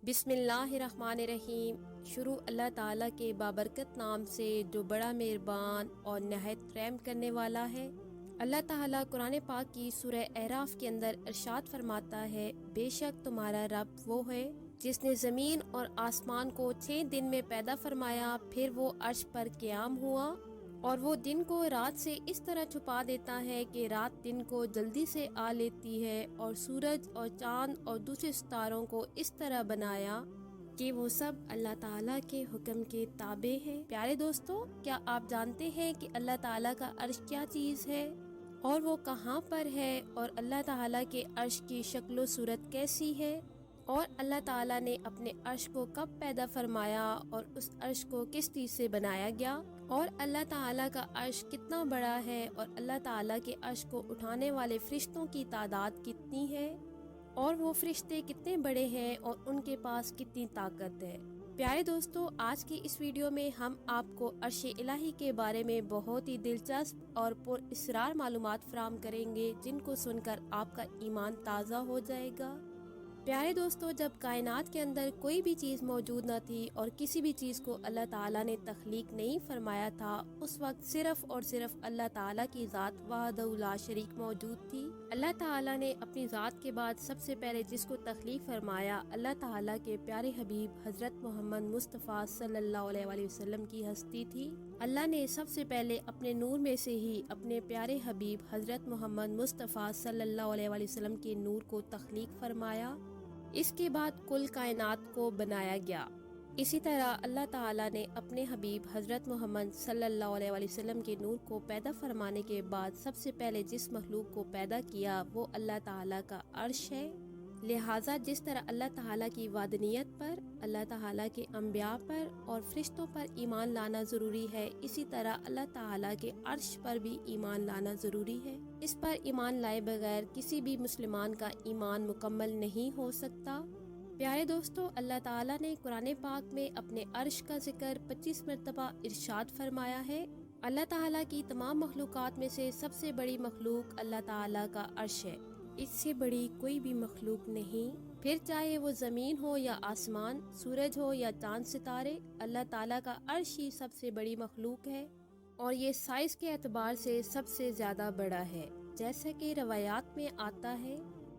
بسم اللہ الرحمن الرحیم۔ شروع اللہ تعالیٰ کے بابرکت نام سے جو بڑا مہربان اور نہایت رحم کرنے والا ہے۔ اللہ تعالیٰ قرآن پاک کی سورہ اعراف کے اندر ارشاد فرماتا ہے، بے شک تمہارا رب وہ ہے جس نے زمین اور آسمان کو 6 دن میں پیدا فرمایا، پھر وہ عرش پر قیام ہوا اور وہ دن کو رات سے اس طرح چھپا دیتا ہے کہ رات دن کو جلدی سے آ لیتی ہے، اور سورج اور چاند اور دوسرے ستاروں کو اس طرح بنایا کہ وہ سب اللہ تعالیٰ کے حکم کے تابع ہیں۔ پیارے دوستو، کیا آپ جانتے ہیں کہ اللہ تعالیٰ کا عرش کیا چیز ہے اور وہ کہاں پر ہے، اور اللہ تعالیٰ کے عرش کی شکل و صورت کیسی ہے، اور اللہ تعالیٰ نے اپنے عرش کو کب پیدا فرمایا اور اس عرش کو کس چیز سے بنایا گیا، اور اللہ تعالیٰ کا عرش کتنا بڑا ہے، اور اللہ تعالیٰ کے عرش کو اٹھانے والے فرشتوں کی تعداد کتنی ہے، اور وہ فرشتے کتنے بڑے ہیں اور ان کے پاس کتنی طاقت ہے۔ پیارے دوستو، آج کی اس ویڈیو میں ہم آپ کو عرش الہی کے بارے میں بہت ہی دلچسپ اور پر اسرار معلومات فراہم کریں گے، جن کو سن کر آپ کا ایمان تازہ ہو جائے گا۔ پیارے دوستو، جب کائنات کے اندر کوئی بھی چیز موجود نہ تھی اور کسی بھی چیز کو اللہ تعالیٰ نے تخلیق نہیں فرمایا تھا، اس وقت صرف اور صرف اللہ تعالیٰ کی ذات وحدہ لا شریک موجود تھی۔ اللہ تعالیٰ نے اپنی ذات کے بعد سب سے پہلے جس کو تخلیق فرمایا، اللہ تعالیٰ کے پیارے حبیب حضرت محمد مصطفیٰ صلی اللہ علیہ وآلہ وسلم کی ہستی تھی۔ اللہ نے سب سے پہلے اپنے نور میں سے ہی اپنے پیارے حبیب حضرت محمد مصطفیٰ صلی اللہ علیہ وآلہ وسلم کے نور کو تخلیق فرمایا۔ اس کے بعد کل کائنات کو بنایا گیا۔ اسی طرح اللہ تعالیٰ نے اپنے حبیب حضرت محمد صلی اللہ علیہ وآلہ وسلم کے نور کو پیدا فرمانے کے بعد سب سے پہلے جس مخلوق کو پیدا کیا وہ اللہ تعالیٰ کا عرش ہے۔ لہٰذا جس طرح اللہ تعالیٰ کی وحدانیت پر، اللہ تعالیٰ کے انبیاء پر اور فرشتوں پر ایمان لانا ضروری ہے، اسی طرح اللہ تعالیٰ کے عرش پر بھی ایمان لانا ضروری ہے۔ اس پر ایمان لائے بغیر کسی بھی مسلمان کا ایمان مکمل نہیں ہو سکتا۔ پیارے دوستو، اللہ تعالیٰ نے قرآن پاک میں اپنے عرش کا ذکر 25 مرتبہ ارشاد فرمایا ہے۔ اللہ تعالیٰ کی تمام مخلوقات میں سے سب سے بڑی مخلوق اللہ تعالیٰ کا عرش ہے، اس سے بڑی کوئی بھی مخلوق نہیں۔ پھر چاہے وہ زمین ہو یا آسمان، سورج ہو یا چاند ستارے، اللہ تعالیٰ کا عرش ہی سب سے بڑی مخلوق ہے، اور یہ سائز کے اعتبار سے سب سے زیادہ بڑا ہے۔ جیسا کہ روایات میں آتا ہے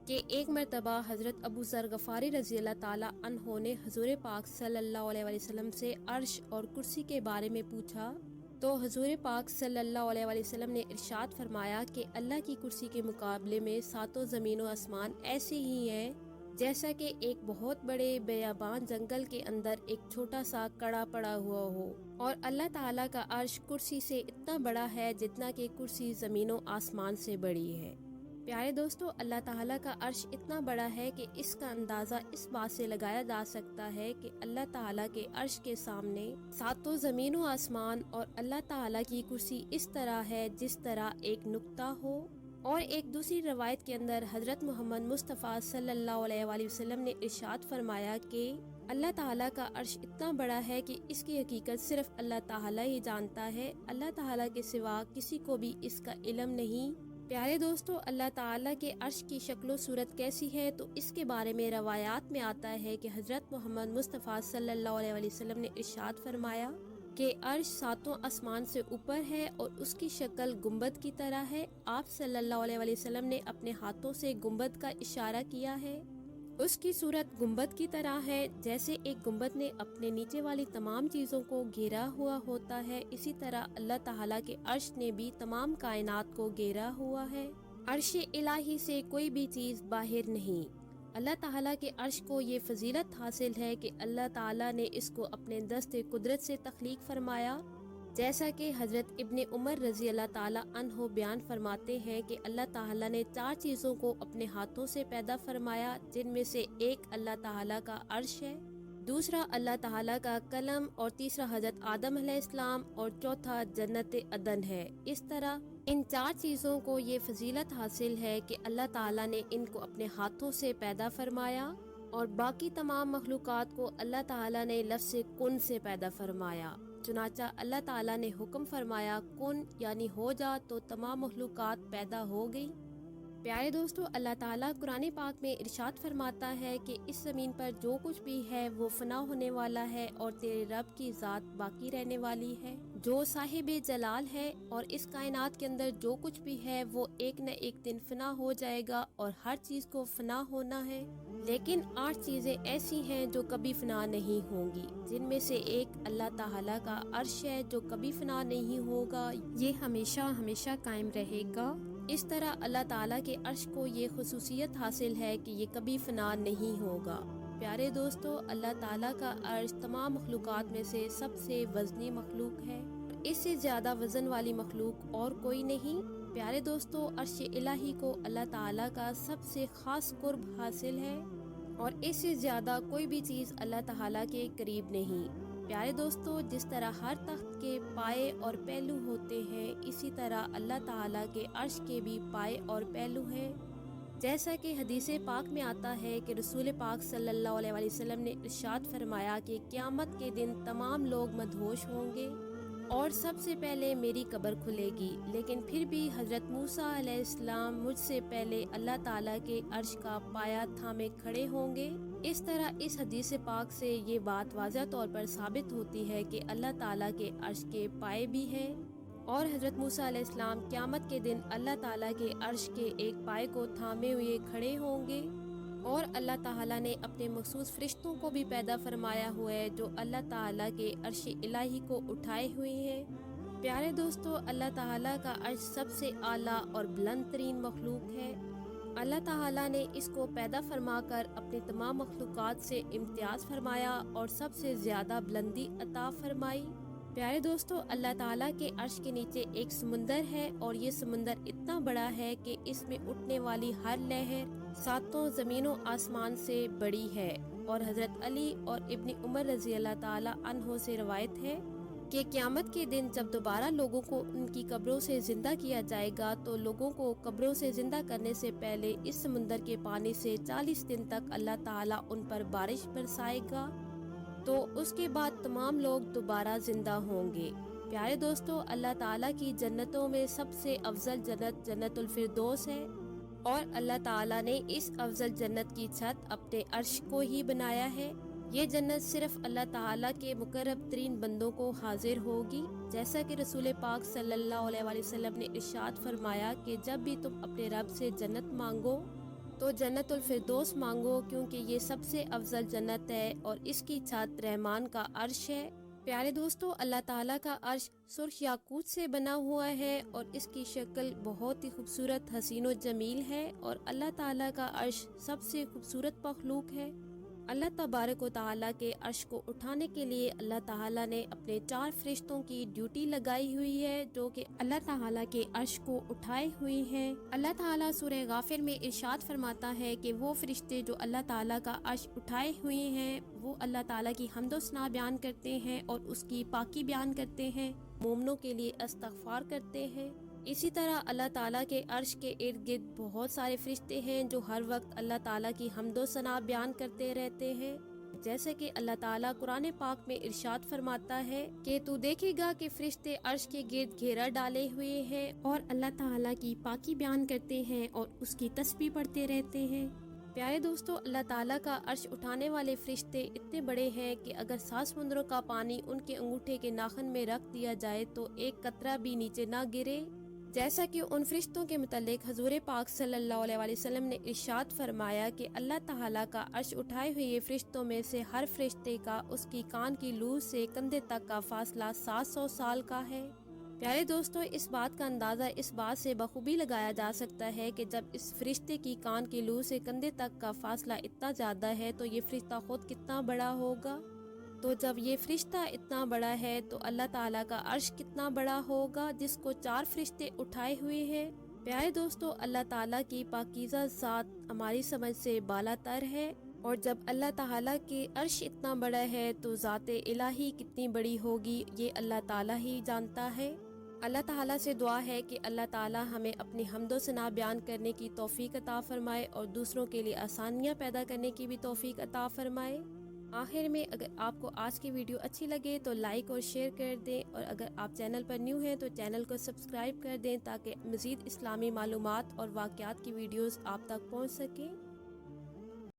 کہ ایک مرتبہ حضرت ابو ذر غفاری رضی اللہ تعالیٰ عنہ نے حضور پاک صلی اللہ علیہ وآلہ وسلم سے عرش اور کرسی کے بارے میں پوچھا، تو حضور پاک صلی اللہ علیہ وآلہ وسلم نے ارشاد فرمایا کہ اللہ کی کرسی کے مقابلے میں 7 زمین و آسمان ایسے ہی ہیں جیسا کہ ایک بہت بڑے بیابان جنگل کے اندر ایک چھوٹا سا کڑا پڑا ہوا ہو، اور اللہ تعالیٰ کا عرش کرسی سے اتنا بڑا ہے جتنا کہ کرسی زمین و آسمان سے بڑی ہے۔ پیارے دوستو، اللہ تعالیٰ کا عرش اتنا بڑا ہے کہ اس کا اندازہ اس بات سے لگایا جا سکتا ہے کہ اللہ تعالیٰ کے عرش کے سامنے 7 زمین و آسمان اور اللہ تعالیٰ کی کرسی اس طرح ہے جس طرح ایک نقطہ ہو۔ اور ایک دوسری روایت کے اندر حضرت محمد مصطفیٰ صلی اللہ علیہ وآلہ وسلم نے ارشاد فرمایا کہ اللہ تعالیٰ کا عرش اتنا بڑا ہے کہ اس کی حقیقت صرف اللہ تعالیٰ ہی جانتا ہے، اللہ تعالیٰ کے سوا کسی کو بھی اس کا علم نہیں۔ پیارے دوستو، اللہ تعالیٰ کے عرش کی شکل و صورت کیسی ہے تو اس کے بارے میں روایات میں آتا ہے کہ حضرت محمد مصطفیٰ صلی اللہ علیہ وآلہ وسلم نے ارشاد فرمایا کہ عرش 7 آسمان سے اوپر ہے اور اس کی شکل گنبد کی طرح ہے۔ آپ صلی اللہ علیہ وآلہ وسلم نے اپنے ہاتھوں سے گنبد کا اشارہ کیا ہے۔ اس کی صورت گنبد کی طرح ہے، جیسے ایک گنبد نے اپنے نیچے والی تمام چیزوں کو گھیرا ہوا ہوتا ہے، اسی طرح اللہ تعالیٰ کے عرش نے بھی تمام کائنات کو گھیرا ہوا ہے۔ عرش الہی سے کوئی بھی چیز باہر نہیں۔ اللہ تعالیٰ کے عرش کو یہ فضیلت حاصل ہے کہ اللہ تعالیٰ نے اس کو اپنے دست قدرت سے تخلیق فرمایا، جیسا کہ حضرت ابن عمر رضی اللہ تعالیٰ عنہ بیان فرماتے ہیں کہ اللہ تعالیٰ نے 4 چیزوں کو اپنے ہاتھوں سے پیدا فرمایا، جن میں سے ایک اللہ تعالیٰ کا عرش ہے، دوسرا اللہ تعالیٰ کا قلم، اور تیسرا حضرت آدم علیہ السلام، اور چوتھا جنت عدن ہے۔ اس طرح ان 4 چیزوں کو یہ فضیلت حاصل ہے کہ اللہ تعالیٰ نے ان کو اپنے ہاتھوں سے پیدا فرمایا، اور باقی تمام مخلوقات کو اللہ تعالیٰ نے لفظ کن سے پیدا فرمایا۔ چنانچہ اللہ تعالیٰ نے حکم فرمایا کن یعنی ہو جا، تو تمام مخلوقات پیدا ہو گئی۔ پیارے دوستو، اللہ تعالیٰ قرآن پاک میں ارشاد فرماتا ہے کہ اس زمین پر جو کچھ بھی ہے وہ فنا ہونے والا ہے اور تیرے رب کی ذات باقی رہنے والی ہے جو صاحب جلال ہے، اور اس کائنات کے اندر جو کچھ بھی ہے وہ ایک نہ ایک دن فنا ہو جائے گا اور ہر چیز کو فنا ہونا ہے، لیکن 8 چیزیں ایسی ہیں جو کبھی فنا نہیں ہوں گی، جن میں سے ایک اللہ تعالیٰ کا عرش ہے جو کبھی فنا نہیں ہوگا، یہ ہمیشہ ہمیشہ قائم رہے گا۔ اس طرح اللہ تعالیٰ کے عرش کو یہ خصوصیت حاصل ہے کہ یہ کبھی فنا نہیں ہوگا۔ پیارے دوستو، اللہ تعالیٰ کا عرش تمام مخلوقات میں سے سب سے وزنی مخلوق ہے، اس سے زیادہ وزن والی مخلوق اور کوئی نہیں۔ پیارے دوستو، عرش الہی کو اللہ تعالیٰ کا سب سے خاص قرب حاصل ہے اور اس سے زیادہ کوئی بھی چیز اللہ تعالیٰ کے قریب نہیں۔ پیارے دوستو، جس طرح ہر تخت کے پائے اور پہلو ہوتے ہیں، اسی طرح اللہ تعالیٰ کے عرش کے بھی پائے اور پہلو ہیں، جیسا کہ حدیث پاک میں آتا ہے کہ رسول پاک صلی اللہ علیہ وسلم نے ارشاد فرمایا کہ قیامت کے دن تمام لوگ مدہوش ہوں گے اور سب سے پہلے میری قبر کھلے گی، لیکن پھر بھی حضرت موسیٰ علیہ السلام مجھ سے پہلے اللہ تعالیٰ کے عرش کا پایا تھامے کھڑے ہوں گے۔ اس طرح اس حدیث پاک سے یہ بات واضح طور پر ثابت ہوتی ہے کہ اللہ تعالیٰ کے عرش کے پائے بھی ہیں اور حضرت موسیٰ علیہ السلام قیامت کے دن اللہ تعالیٰ کے عرش کے ایک پائے کو تھامے ہوئے کھڑے ہوں گے، اور اللہ تعالیٰ نے اپنے مخصوص فرشتوں کو بھی پیدا فرمایا ہوا ہے جو اللہ تعالیٰ کے عرش الہی کو اٹھائے ہوئے ہیں۔ پیارے دوستو، اللہ تعالیٰ کا عرش سب سے اعلیٰ اور بلند ترین مخلوق ہے۔ اللہ تعالیٰ نے اس کو پیدا فرما کر اپنی تمام مخلوقات سے امتیاز فرمایا اور سب سے زیادہ بلندی عطا فرمائی۔ پیارے دوستو، اللہ تعالیٰ کے عرش کے نیچے ایک سمندر ہے اور یہ سمندر اتنا بڑا ہے کہ اس میں اٹھنے والی ہر لہر 7 زمین و آسمان سے بڑی ہے، اور حضرت علی اور ابن عمر رضی اللہ تعالیٰ عنہ سے روایت ہے کہ قیامت کے دن جب دوبارہ لوگوں کو ان کی قبروں سے زندہ کیا جائے گا تو لوگوں کو قبروں سے زندہ کرنے سے پہلے اس سمندر کے پانی سے 40 دن تک اللہ تعالیٰ ان پر بارش برسائے گا، تو اس کے بعد تمام لوگ دوبارہ زندہ ہوں گے۔ پیارے دوستو، اللہ تعالیٰ کی جنتوں میں سب سے افضل جنت جنت الفردوس ہے، اور اللہ تعالیٰ نے اس افضل جنت کی چھت اپنے عرش کو ہی بنایا ہے۔ یہ جنت صرف اللہ تعالیٰ کے مقرب ترین بندوں کو حاضر ہوگی، جیسا کہ رسول پاک صلی اللہ علیہ وسلم نے ارشاد فرمایا کہ جب بھی تم اپنے رب سے جنت مانگو تو جنت الفردوس مانگو، کیونکہ یہ سب سے افضل جنت ہے اور اس کی چھت رحمان کا عرش ہے۔ پیارے دوستو، اللہ تعالیٰ کا عرش سرخ یاقوت سے بنا ہوا ہے اور اس کی شکل بہت ہی خوبصورت، حسین و جمیل ہے، اور اللہ تعالیٰ کا عرش سب سے خوبصورت مخلوق ہے۔ اللہ تبارک و تعالیٰ کے عرش کو اٹھانے کے لیے اللہ تعالیٰ نے اپنے 4 فرشتوں کی ڈیوٹی لگائی ہوئی ہے جو کہ اللہ تعالیٰ کے عرش کو اٹھائے ہوئی ہیں۔ اللہ تعالیٰ سورہ غافر میں ارشاد فرماتا ہے کہ وہ فرشتے جو اللہ تعالیٰ کا عرش اٹھائے ہوئے ہیں وہ اللہ تعالیٰ کی حمد و ثنا بیان کرتے ہیں اور اس کی پاکی بیان کرتے ہیں، مومنوں کے لیے استغفار کرتے ہیں۔ اسی طرح اللہ تعالیٰ کے عرش کے ارد گرد بہت سارے فرشتے ہیں جو ہر وقت اللہ تعالیٰ کی حمد و ثنا بیان کرتے رہتے ہیں، جیسے کہ اللہ تعالیٰ قرآن پاک میں ارشاد فرماتا ہے کہ تو دیکھے گا کہ فرشتے عرش کے گرد گھیرا ڈالے ہوئے ہیں اور اللہ تعالیٰ کی پاکی بیان کرتے ہیں اور اس کی تسبیح پڑھتے رہتے ہیں۔ پیارے دوستو، اللہ تعالیٰ کا عرش اٹھانے والے فرشتے اتنے بڑے ہیں کہ اگر 7 سمندروں کا پانی ان کے انگوٹھے کے ناخن میں رکھ دیا جائے تو ایک قطرہ بھی نیچے نہ گرے، جیسا کہ ان فرشتوں کے متعلق حضور پاک صلی اللہ علیہ وسلم نے ارشاد فرمایا کہ اللہ تعالیٰ کا عرش اٹھائے ہوئے فرشتوں میں سے ہر فرشتے کا اس کی کان کی لو سے کندھے تک کا فاصلہ 700 سال کا ہے۔ پیارے دوستو، اس بات کا اندازہ اس بات سے بخوبی لگایا جا سکتا ہے کہ جب اس فرشتے کی کان کی لو سے کندھے تک کا فاصلہ اتنا زیادہ ہے تو یہ فرشتہ خود کتنا بڑا ہوگا۔ تو جب یہ فرشتہ اتنا بڑا ہے تو اللہ تعالیٰ کا عرش کتنا بڑا ہوگا جس کو 4 فرشتے اٹھائے ہوئے ہیں۔ پیارے دوستو، اللہ تعالیٰ کی پاکیزہ ذات ہماری سمجھ سے بالا تر ہے، اور جب اللہ تعالیٰ کے عرش اتنا بڑا ہے تو ذات الہی کتنی بڑی ہوگی یہ اللہ تعالیٰ ہی جانتا ہے۔ اللہ تعالیٰ سے دعا ہے کہ اللہ تعالیٰ ہمیں اپنی حمد و ثنا بیان کرنے کی توفیق عطا فرمائے اور دوسروں کے لیے آسانیاں پیدا کرنے کی بھی توفیق عطا فرمائے۔ آخر میں اگر آپ کو آج کی ویڈیو اچھی لگے تو لائک اور شیئر کر دیں، اور اگر آپ چینل پر نیو ہیں تو چینل کو سبسکرائب کر دیں تاکہ مزید اسلامی معلومات اور واقعات کی ویڈیوز آپ تک پہنچ سکیں۔